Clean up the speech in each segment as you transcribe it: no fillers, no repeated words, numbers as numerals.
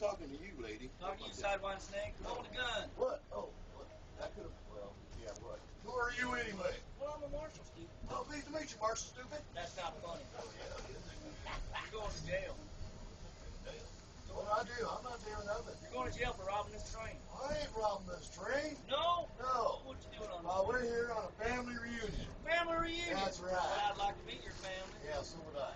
talking to you, lady. Talking to you, sidewind snake. Come on with a gun. What? Oh, what? That could have. Well, yeah, what? Who are you anyway? Well, I'm a marshal, stupid. Oh, pleased to meet you, Marshal Stupid. That's not funny. Oh, yeah, it is. You're going to jail. What do I do? I'm not doing nothing. You're going to jail for robbing this train. I ain't robbing this train. No? No. What you doing on Well, we're here on a family reunion. Family reunion? That's right. Well, I'd like to meet your family. Yeah, so would I.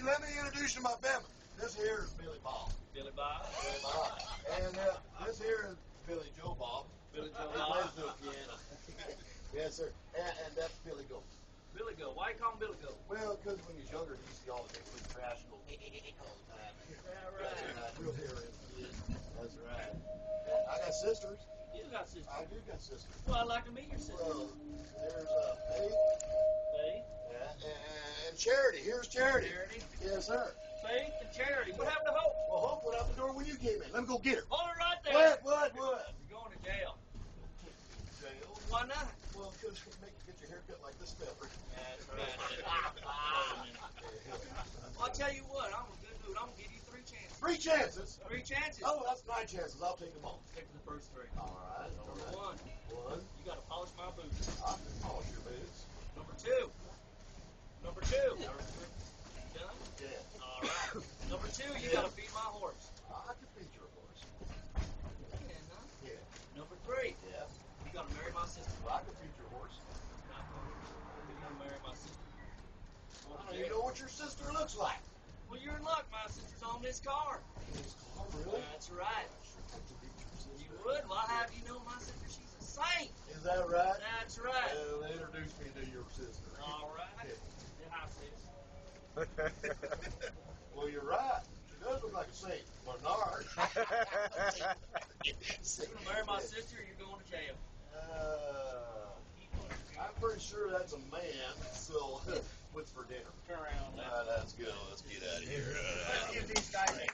Let me introduce you to my family. This here is Billy Bob. Billy Bob. Billy Bob. And this here is Billy Joe Bob. Billy Joe He Bob. plays the piano. Yes, sir. And that's Billy Goat. Billy Go. Why you call him Billy Go? Well, because when he's younger, he used to see all the big league trash and go all the time. Yeah, That's right. right. Real hairy. That's right. And I got sisters. You got sisters. I do got sisters. Well, I'd like to meet your sister. Well, there's Faith. Faith. Yeah, and Charity. Here's Charity. Charity. Yes, sir. Faith and Charity. What happened to Hope? Well, Hope went out the door when you came in. Let me go get her. Hold it right there. What? You're going to jail. Jail? Why not? Well, because you make you get your hair cut like this fella. That's right. I'll tell you what, I'm a good dude. I'm going to give you 3 chances. 3 chances? 3 chances. Oh, that's 9 chances. I'll take them all. Take the first 3. All right. Number 1. You got to polish my boots. I can polish your boots. Number 2. Done? Yeah. All right. Number 2, you got to feed my horse. I can feed your horse. Yeah, huh? Yeah. Number 3, Yeah. you got to marry my sister. Well, I can feed your horse. You got to marry my sister. How do you know what your sister looks like? Well, you're in luck. My sister's on this car. Oh, really? That's right. You would? Well, how do you know my sister? She's a saint. Is that right? That's right. Well, introduce me to your sister. All right. Yeah. Yeah, sis. Well, you're right. She does look like a saint. Bernard. You're going to marry my sister or you're going to jail? I'm pretty sure that's a man, so what's for dinner? Turn around. That's good. Let's get out of here. Let's give these guys a